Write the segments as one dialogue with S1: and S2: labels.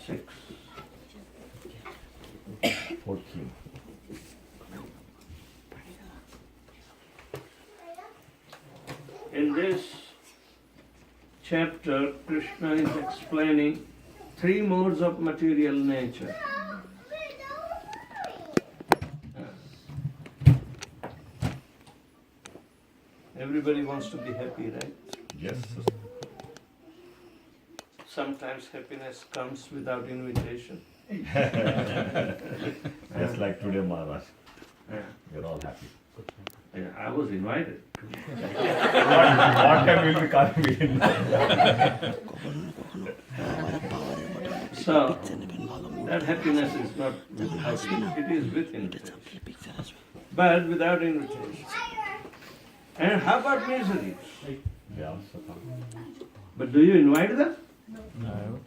S1: 6.
S2: 14.
S1: In this chapter, Krishna is explaining 3 modes of material nature. Everybody wants to be happy, right?
S2: Yes.
S1: Sometimes happiness comes without invitation.
S2: Just like today, Maharaj.
S1: Yeah.
S2: We're all happy.
S1: Yeah, I was invited.
S2: What time will be coming?
S1: So, that happiness is not without, it is with invitation. But without invitation. And how about miseries?
S2: They also come.
S1: But do you invite them?
S2: No.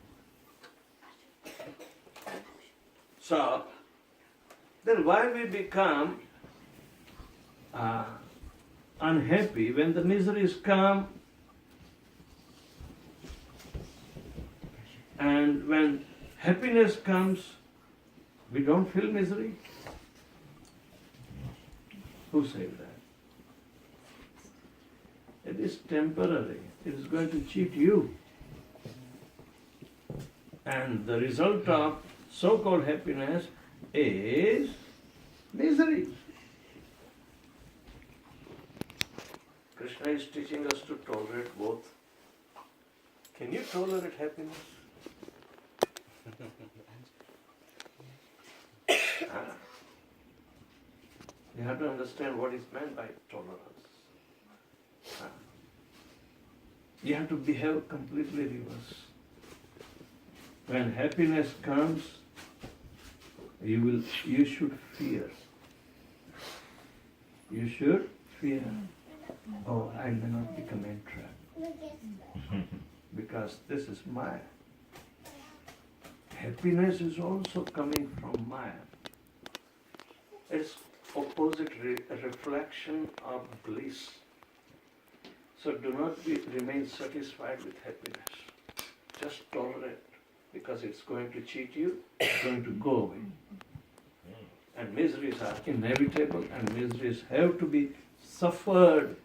S1: So, then why we become unhappy when the miseries come, and when happiness comes, we don't feel misery? Who said that? It is temporary. It is going to cheat you. And the result of so-called happiness is misery. Krishna is teaching us to tolerate both. Can you tolerate happiness? You have to understand what is meant by tolerance. You have to behave completely reverse. When happiness comes, you should fear. You should fear. Oh, I may not become entrapped. Because this is Maya. Happiness is also coming from Maya. It's opposite reflection of bliss. So do not remain satisfied with happiness. Just tolerate, because it's going to cheat you, it's going to go away. And miseries are inevitable, and miseries have to be suffered,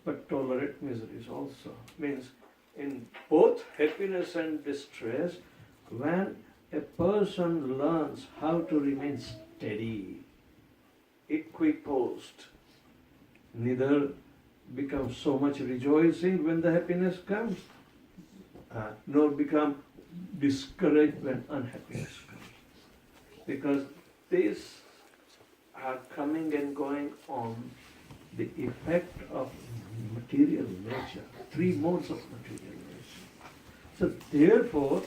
S1: but tolerate miseries also. Means in both happiness and distress, when a person learns how to remain steady, equiposed, neither become so much rejoicing when the happiness comes, nor become discouraged when unhappiness comes. Because these are coming and going on the effect of material nature, 3 modes of material nature. So therefore,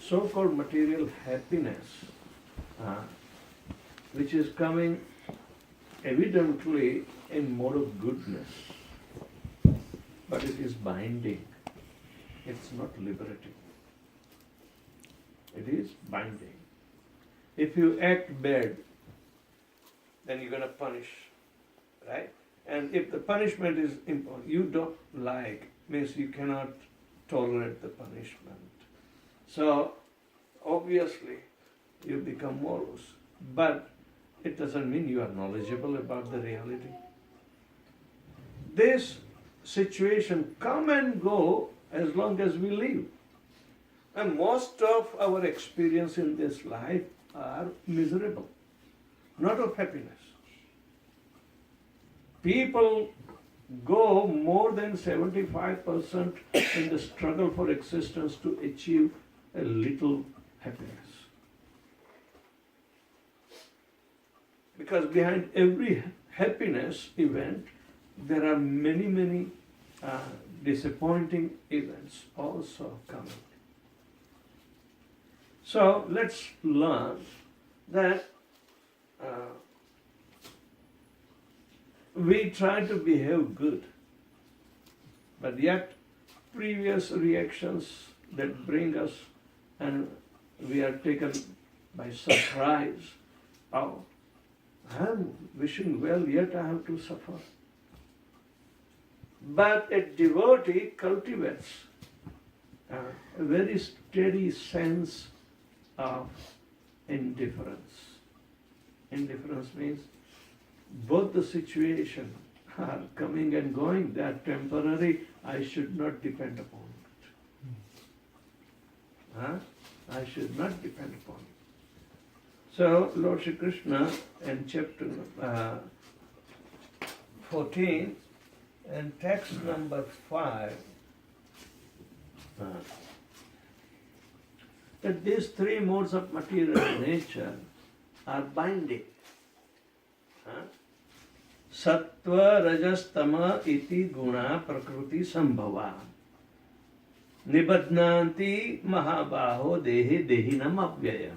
S1: so-called material happiness, which is coming evidently in mode of goodness, but it is binding. It's not liberating. It is binding. If you act bad, then you're going to punish, right? And if the punishment is you don't like, means you cannot tolerate the punishment. So obviously you become morose. But it doesn't mean you are knowledgeable about the reality. This situation come and go as long as we live. And most of our experience in this life are miserable, not of happiness. People go more than 75% in the struggle for existence to achieve a little happiness. Because behind every happiness event, there are many disappointing events also coming. So let's learn that we try to behave good, but yet previous reactions that bring us and we are taken by surprise. Oh, I am wishing well, yet I have to suffer. But a devotee cultivates a very steady sense of indifference. Indifference means both the situation are coming and going, they are temporary, I should not depend upon it. I should not depend upon it. So Lord Shri Krishna in chapter 14 and text number 5, that these three modes of material nature are binding. Sattva, rajas, tama iti guna prakriti sambhava. Nibadnanti mahabaho dehe dehinam avyayam.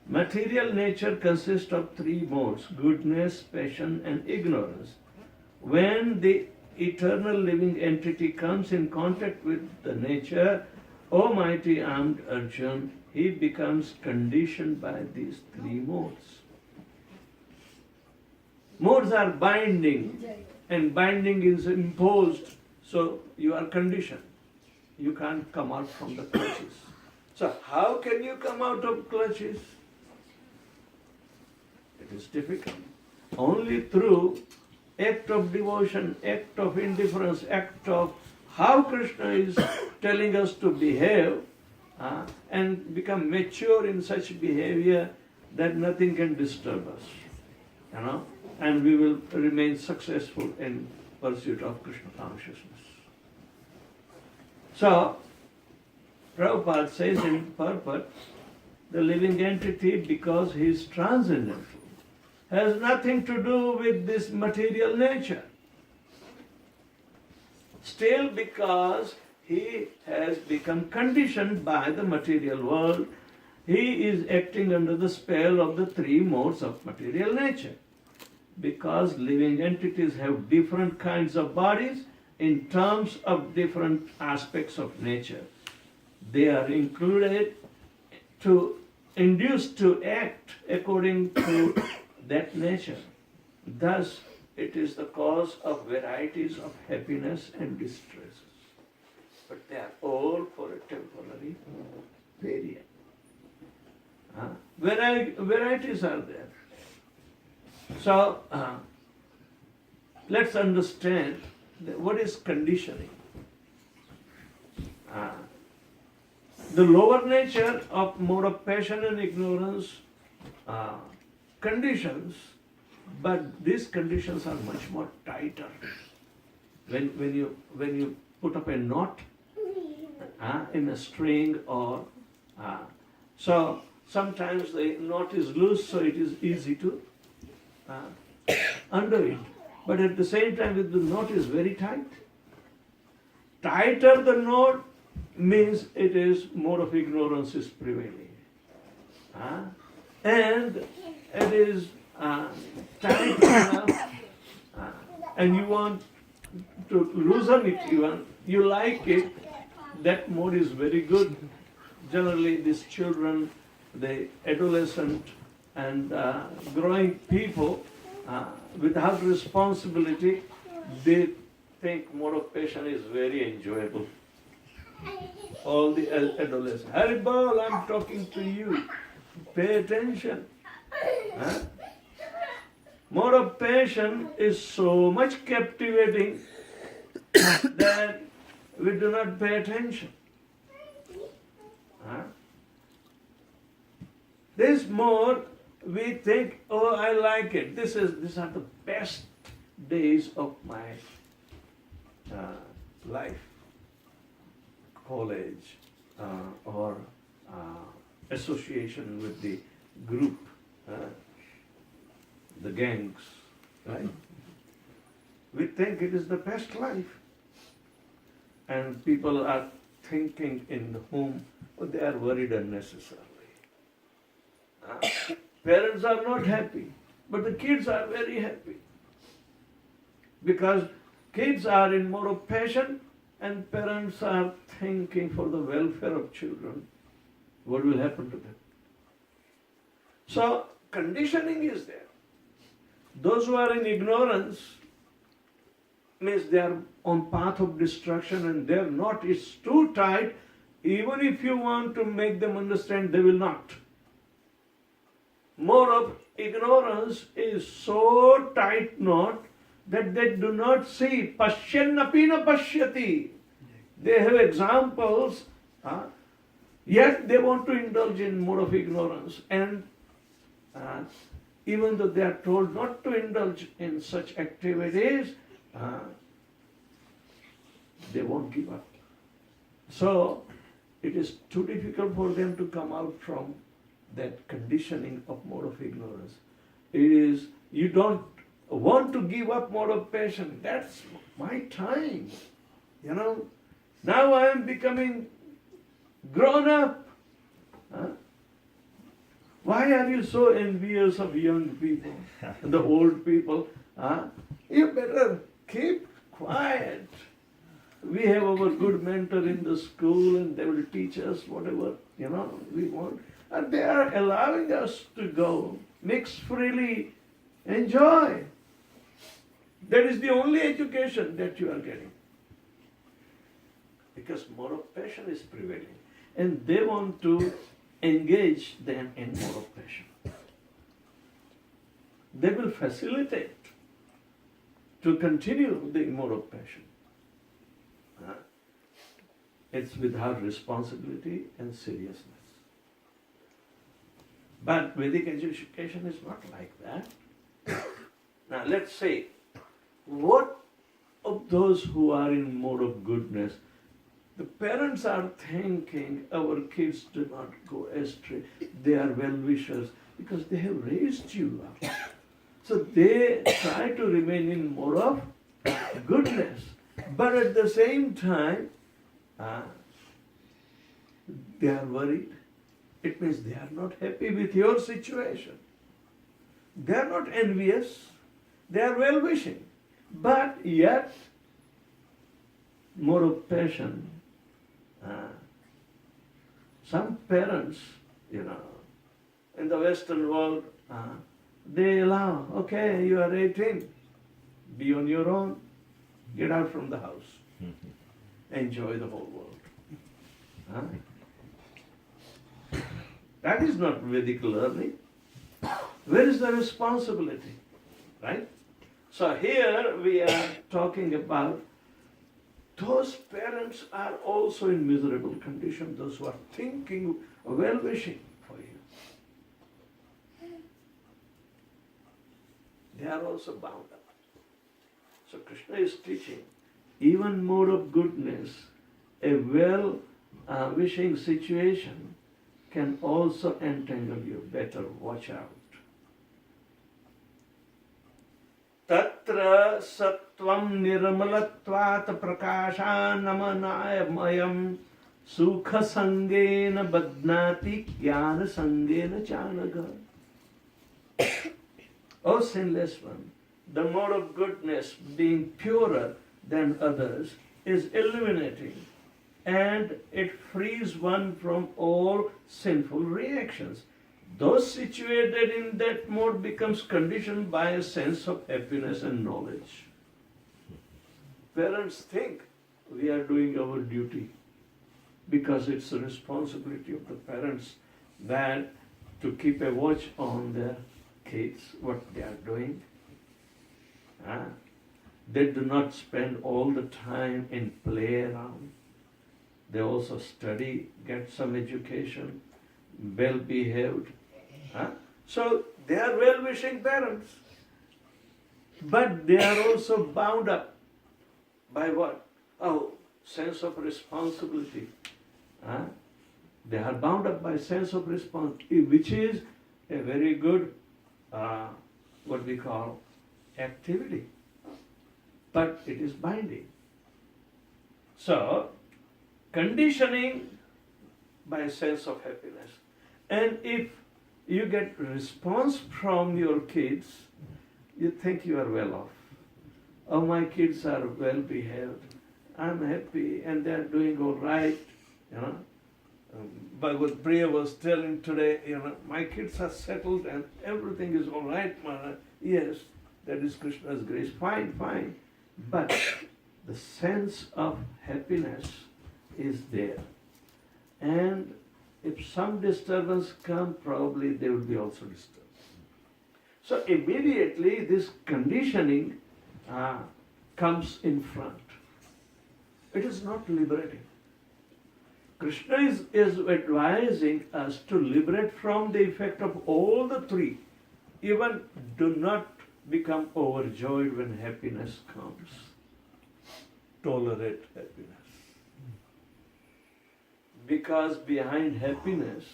S1: Material nature consists of three modes: goodness, passion, and ignorance. When the eternal living entity comes in contact with the nature, O mighty armed Arjun, he becomes conditioned by these three modes. Modes are binding, and binding is imposed, so you are conditioned. You can't come out from the clutches. So how can you come out of clutches? It is difficult. Only through act of devotion, act of indifference, act of how Krishna is telling us to behave and become mature in such behavior that nothing can disturb us. And we will remain successful in pursuit of Krishna consciousness. So, Prabhupada says in purport, the living entity, because he is transcendental, has nothing to do with this material nature. Still, because he has become conditioned by the material world, he is acting under the spell of the three modes of material nature. Because living entities have different kinds of bodies in terms of different aspects of nature, they are included to induced to act according to that nature. Thus, it is the cause of varieties of happiness and distresses. But they are all for a temporary period. Varieties are there. So, let's understand what is conditioning. The lower nature of mode of passion and ignorance conditions, but these conditions are much more tighter. When you put up a knot in a string, or so sometimes the knot is loose, so it is easy to undo it. But at the same time, if the knot is very tight, tighter the knot means it is mode of ignorance is prevailing. And it is tight enough, and you want to loosen it, you like it, that mode is very good. Generally, these children, the adolescent and growing people, without responsibility, they think mode of passion is very enjoyable. All the adolescents, Haribol, I'm talking to you. Pay attention. Mode of passion is so much captivating that we do not pay attention. This mode, we think, oh, I like it. These are the best days of my life. College or association with the group, the gangs, right? We think it is the best life. And people are thinking in the home, oh, they are worried unnecessarily. Parents are not happy, but the kids are very happy. Because kids are in mode of passion, and parents are thinking for the welfare of children, what will happen to them. So, conditioning is there. Those who are in ignorance means they are on path of destruction, and their knot is too tight, even if you want to make them understand, they will not. Mode of ignorance is so tight knot that they do not see. Pashyannapi na pashyati. They have examples, yet they want to indulge in mode of ignorance. And even though they are told not to indulge in such activities, they won't give up. So it is too difficult for them to come out from that conditioning of mode of ignorance. It is, you don't want to give up mode of passion. That's my time. Now I am becoming grown up. Why are you so envious of young people and the old people? You better keep quiet. We have our good mentor in the school and they will teach us whatever, we want. And they are allowing us to go, mix freely, enjoy. That is the only education that you are getting. Because mode of passion is prevailing. And they want to engage them in mode of passion. They will facilitate to continue the mode of passion. It's without responsibility and seriousness. But Vedic education is not like that. Now let's say, what of those who are in mode of goodness, the parents are thinking our kids do not go astray. They are well-wishers because they have raised you up. So they try to remain in mode of goodness. But at the same time, they are worried. It means they are not happy with your situation. They are not envious. They are well-wishing. But yet, more of passion. Some parents, in the Western world, they allow, okay, you are 18, be on your own, get out from the house, enjoy the whole world. That is not Vedic learning. Where is the responsibility? Right? So here we are talking about those parents are also in miserable condition, those who are thinking, well-wishing for you. They are also bound up. So Krishna is teaching, even mode of goodness, a well-wishing situation can also entangle you. Better watch out. Tatra sattvam nirmalatvat prakashanamanayamayam sukha sangena badnati jnana sangena chanaga. O sinless one, the mode of goodness, being purer than others, is illuminating and it frees one from all sinful reactions. Those situated in that mode becomes conditioned by a sense of happiness and knowledge. Parents think we are doing our duty because it's the responsibility of the parents that to keep a watch on their kids, what they are doing. They do not spend all the time in play around. They also study, get some education, well-behaved. So they are well-wishing parents. But they are also bound up by what? Oh, sense of responsibility. They are bound up by sense of responsibility, which is a very good, what we call, activity. But it is binding. So, conditioning by sense of happiness. And if you get response from your kids, you think you are well off. Oh, my kids are well behaved. I'm happy and they are doing all right. But what Priya was telling today, my kids are settled and everything is all right, Mara. Yes, that is Krishna's grace. Fine, fine. But the sense of happiness is there. And if some disturbance comes, probably they will be also disturbed. So immediately this conditioning comes in front. It is not liberating. Krishna is advising us to liberate from the effect of all the three. Even do not become overjoyed when happiness comes. Tolerate happiness. Because behind happiness,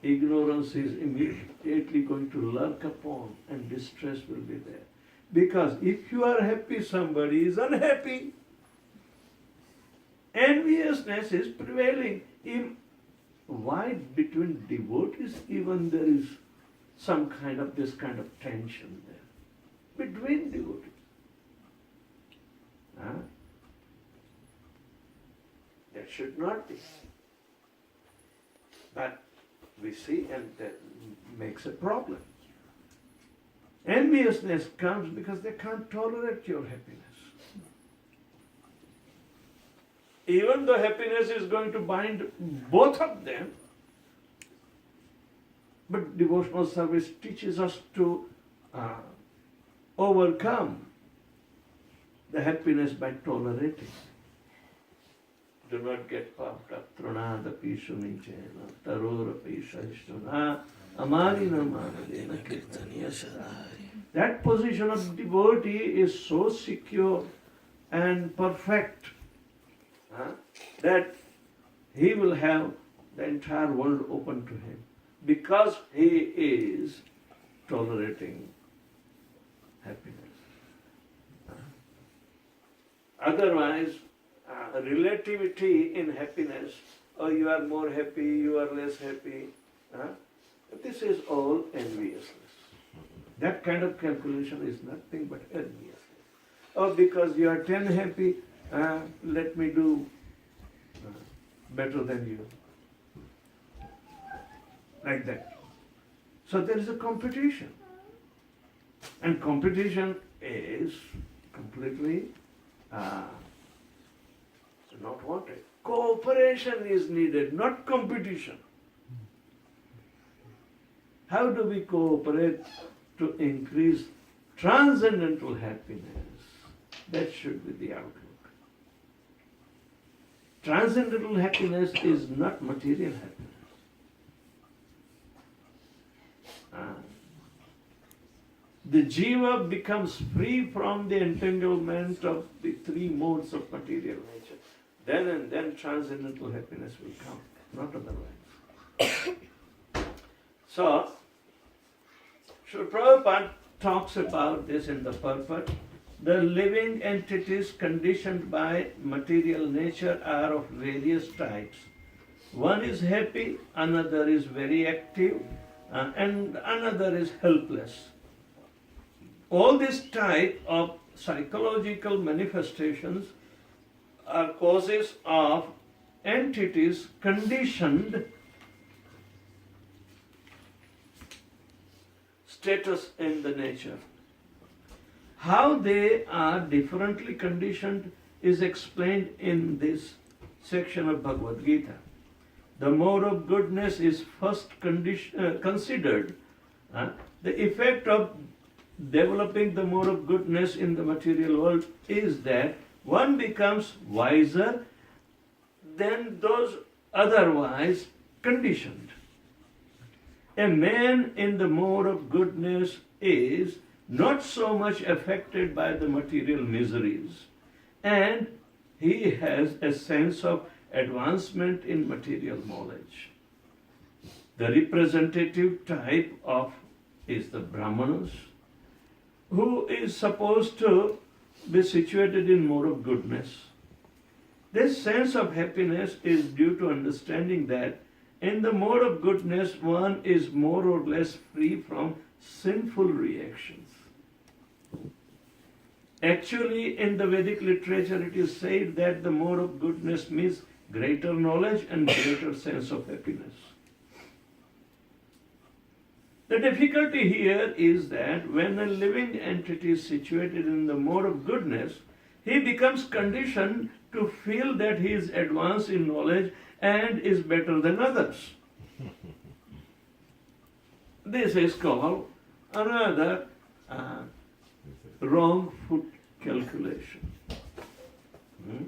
S1: ignorance is immediately going to lurk upon and distress will be there. Because if you are happy, somebody is unhappy. Enviousness is prevailing. Why between devotees even there is some kind of this kind of tension there? Between devotees. That should not be. But we see, and that makes a problem. Enviousness comes because they can't tolerate your happiness. Even though happiness is going to bind both of them, but devotional service teaches us to overcome the happiness by tolerating. Do not get puffed up. Trunadapi shunichena, tarorapi shaishtuna, amarina manadena kirtaniya sadari. That position of devotee is so secure and perfect that he will have the entire world open to him because he is tolerating happiness. Otherwise, relativity in happiness, you are more happy, you are less happy, this is all enviousness. That kind of calculation is nothing but enviousness. Because you are 10 happy, let me do better than you. Like that. So there is a competition. And competition is completely not wanted. Cooperation is needed, not competition. How do we cooperate to increase transcendental happiness? That should be the outlook. Transcendental happiness is not material happiness. The jiva becomes free from the entanglement of the three modes of material nature. Then and then transcendental happiness will come, not otherwise. So, Srila Prabhupada talks about this in the purport. The living entities conditioned by material nature are of various types. One is happy, another is very active, and another is helpless. All this type of psychological manifestations are causes of entities conditioned status in the nature. How they are differently conditioned is explained in this section of Bhagavad Gita. The mode of goodness is first considered. The effect of developing the mode of goodness in the material world is that one becomes wiser than those otherwise conditioned. A man in the mode of goodness is not so much affected by the material miseries, and he has a sense of advancement in material knowledge. The representative type is the Brahmanas, who is supposed to be situated in mode of goodness. This sense of happiness is due to understanding that in the mode of goodness one is more or less free from sinful reactions. Actually, in the Vedic literature it is said that the mode of goodness means greater knowledge and greater sense of happiness. The difficulty here is that when a living entity is situated in the mode of goodness, he becomes conditioned to feel that he is advanced in knowledge and is better than others. This is called another wrong foot calculation. Hmm?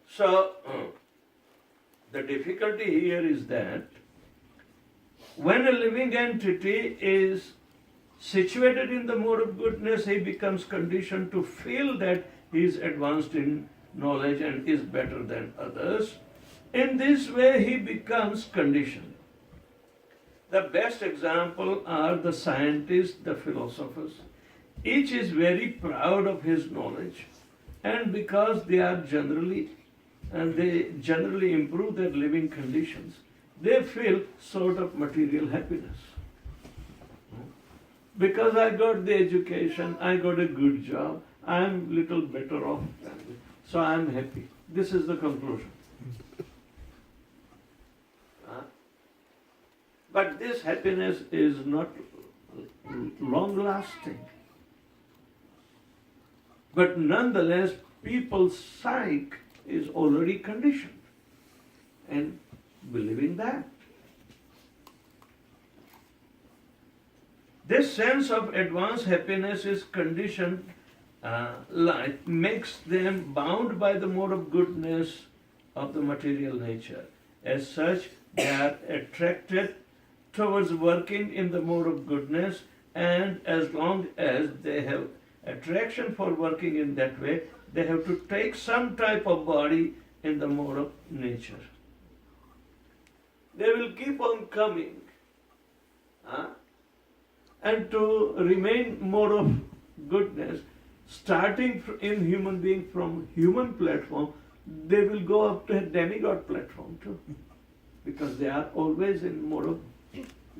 S1: So, the difficulty here is that when a living entity is situated in the mode of goodness, he becomes conditioned to feel that he is advanced in knowledge and is better than others. In this way, he becomes conditioned. The best example are the scientists, the philosophers. Each is very proud of his knowledge, and because they generally improve their living conditions, they feel sort of material happiness. Because I got the education, I got a good job, I'm little better off, so I'm happy. This is the conclusion. But this happiness is not long lasting. But nonetheless, people's psyche is already conditioned and believing that. This sense of advanced happiness is conditioned life, makes them bound by the mode of goodness of the material nature. As such, they are attracted towards working in the mode of goodness, and as long as they have attraction for working in that way, they have to take some type of body in the mode of nature. They will keep on coming. And to remain mode of goodness, starting in human being from human platform, they will go up to a demigod platform too. Because they are always in mode of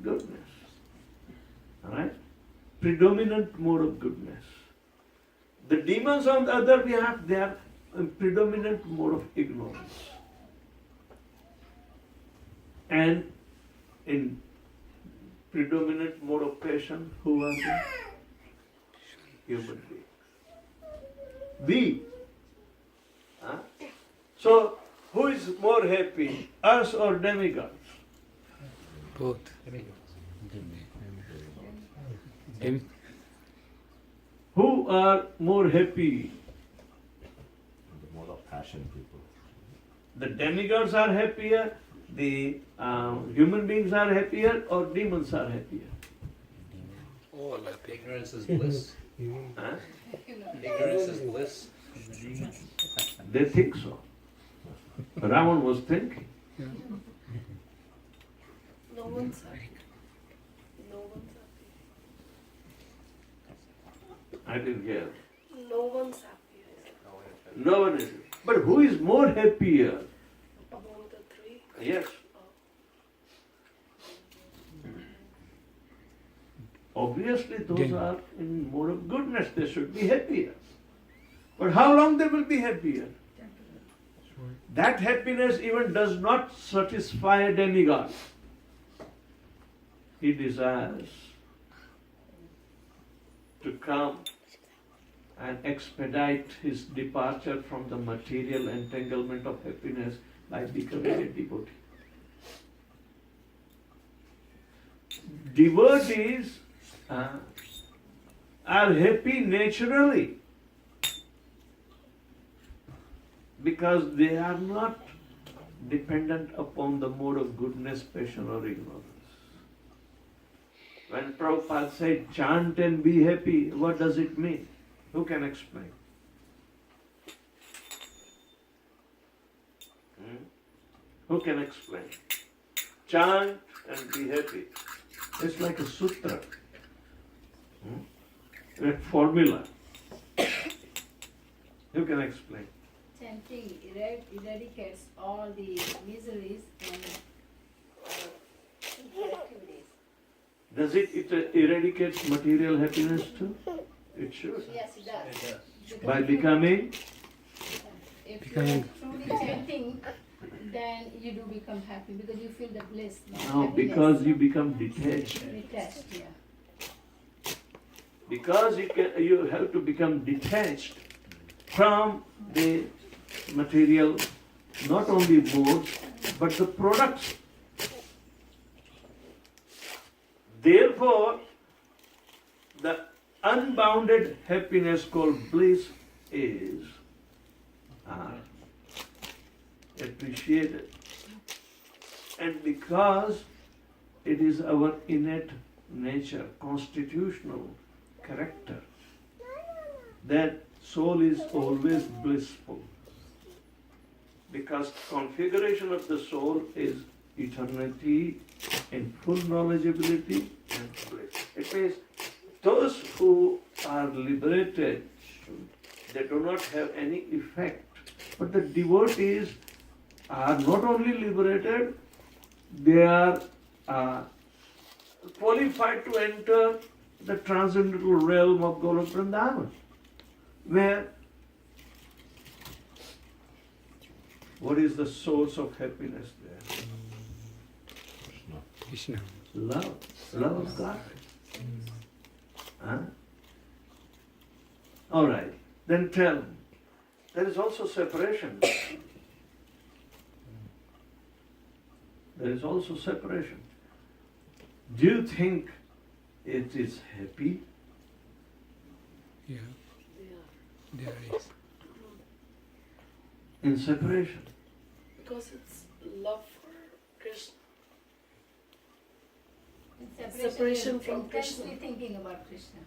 S1: goodness. Alright? Predominant mode of goodness. The demons on the other behalf, they are in predominant mode of ignorance. And in predominant mode of passion, who are they? Human beings. We. So, who is more happy, us or demigods?
S3: Both.
S1: Who are more happy?
S2: The mode of passion people.
S1: The demigods are happier, the human beings are happier, or demons are happier?
S3: All happy.
S4: Ignorance is bliss.
S1: Huh?
S4: Ignorance is bliss.
S1: They think so. Ravan was thinking.
S5: No one's happy. No one's happy.
S1: I didn't hear.
S5: No one's happy.
S1: No one is. But who is more happier?
S5: Among the three?
S1: Yes. Obviously, those are in mode of goodness. They should be happier. But how long they will be happier? That happiness even does not satisfy a demigod. He desires to come and expedite his departure from the material entanglement of happiness by becoming a devotee. Devotees are happy naturally because they are not dependent upon the mode of goodness, passion or ignorance. When Prabhupada said chant and be happy, what does it mean? Who can explain? Who can explain? Chant and be happy. It's like a sutra, a formula. Who can explain?
S6: Chanting eradicates all the miseries and activities.
S1: Does it eradicate material happiness too? It should.
S6: Yes, it does.
S4: It does.
S1: By becoming,
S6: If you are truly chanting, then you do become happy because you feel the bliss. not
S1: No,
S6: happiness.
S1: because you become detached.
S6: Detached, yeah.
S1: Because you have to become detached from the material, not only modes, but the products. Therefore, the unbounded happiness called bliss is appreciated. And because it is our innate nature, constitutional character, that soul is always blissful. Because configuration of the soul is eternity in full knowledgeability and bliss. It means those who are liberated, they do not have any effect. But the devotees are not only liberated, they are qualified to enter the transcendental realm of Golok Vrindavan, where what is the source of happiness there?
S3: Krishna.
S1: Love of God. Huh? All right, then tell. There is also separation. There is also separation. Do you think it is happy?
S3: Yeah,
S5: Yeah.
S3: there is.
S1: In separation.
S5: Because it's love for Krishna.
S6: In
S5: Separation
S6: you're
S5: from
S6: intensely
S5: Krishna.
S6: thinking about Krishna.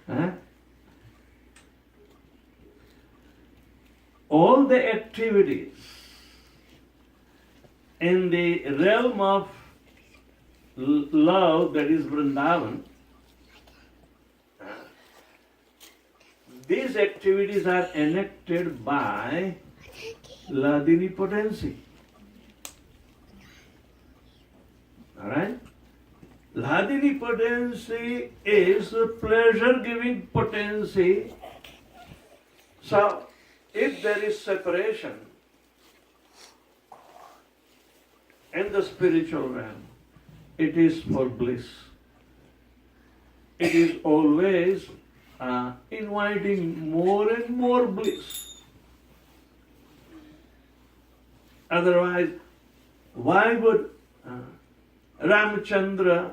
S1: Huh? All the activities in the realm of love, that is Vrindavan, these activities are enacted by Ladini potency. Alright? Ladini potency is a pleasure-giving potency. So, if there is separation in the spiritual realm, it is for bliss. It is always inviting more and more bliss. Otherwise, why would Ramchandra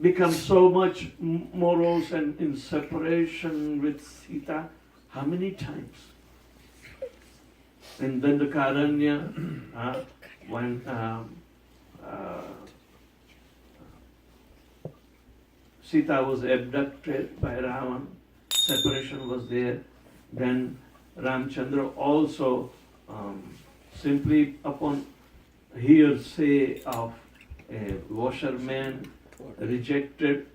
S1: become so much morose and in separation with Sita? How many times? In Dandakaranya, when Sita was abducted by Ravan, separation was there. Then Ramchandra also simply upon hearsay of a washerman rejected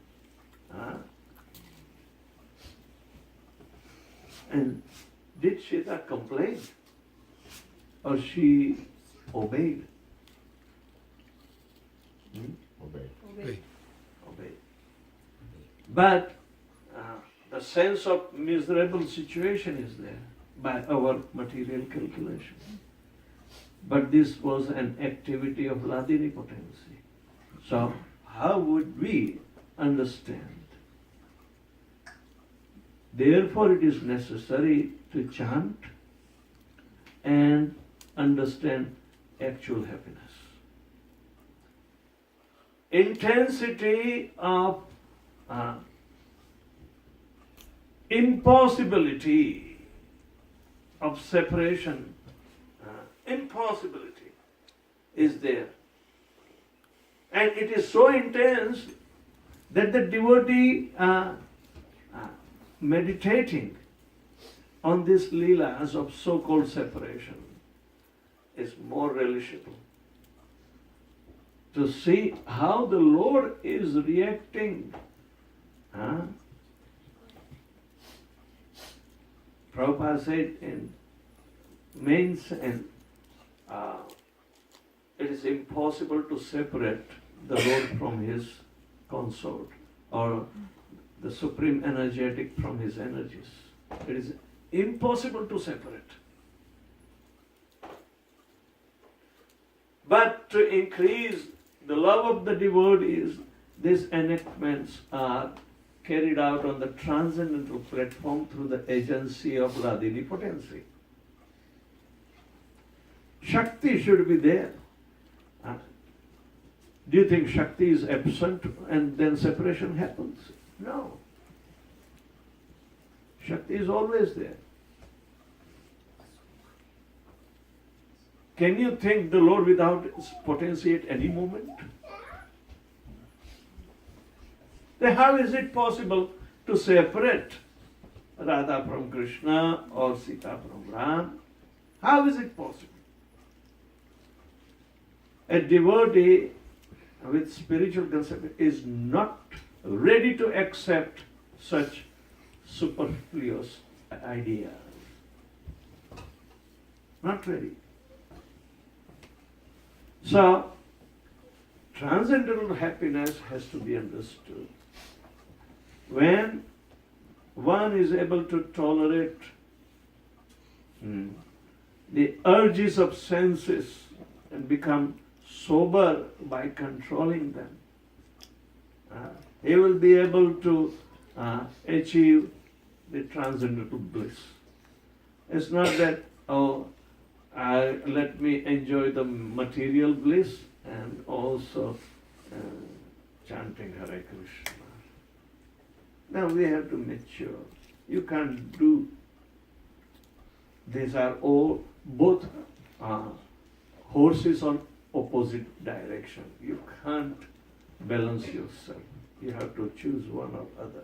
S1: and did Sita complain or she obeyed?
S2: Obey.
S6: Obey.
S1: Obeyed. But the sense of miserable situation is there by our material calculation. But this was an activity of Ladini potency. So, how would we understand? Therefore, it is necessary to chant and understand actual happiness. Intensity of impossibility of separation, impossibility is there. And it is so intense that the devotee meditating on these leelas of so-called separation is more relishable. To see how the Lord is reacting. Prabhupada said in main sense, it is impossible to separate the Lord from his consort or the supreme energetic from his energies. It is impossible to separate. But to increase the love of the devotees, these enactments are carried out on the transcendental platform through the agency of Radhini potency. Shakti should be there. Do you think Shakti is absent and then separation happens? No. Shakti is always there. Can you think the Lord without potency at any moment? Then how is it possible to separate Radha from Krishna or Sita from Ram? How is it possible? A devotee with spiritual concept is not ready to accept such superfluous ideas. Not ready. So, transcendental happiness has to be understood. When one is able to tolerate the urges of senses and become sober by controlling them, he will be able to achieve the transcendental bliss. It's not that, let me enjoy the material bliss and also chanting Hare Krishna. Now we have to mature. You can't do. These are all both horses on opposite direction. You can't balance yourself. You have to choose one or other.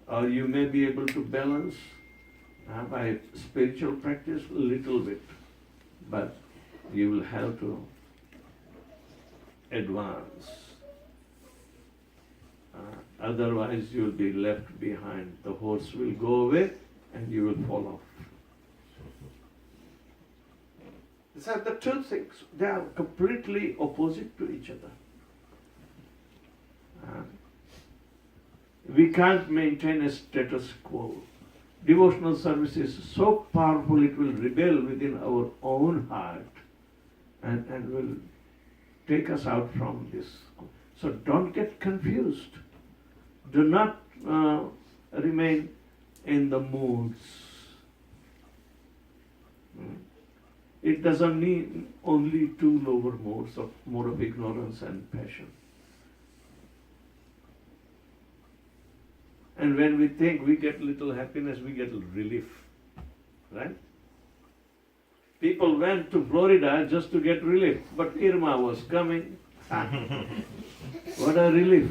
S1: Or you may be able to balance by spiritual practice a little bit, but you will have to advance. Otherwise you will be left behind. The horse will go away and you will fall off. These are the two things. They are completely opposite to each other. We can't maintain a status quo. Devotional service is so powerful it will rebel within our own heart and will take us out from this. So don't get confused. Do not remain in the moods. It doesn't need only two lower modes of mode of ignorance and passion. And when we think we get little happiness, we get relief. Right? People went to Florida just to get relief, but Irma was coming. What a relief.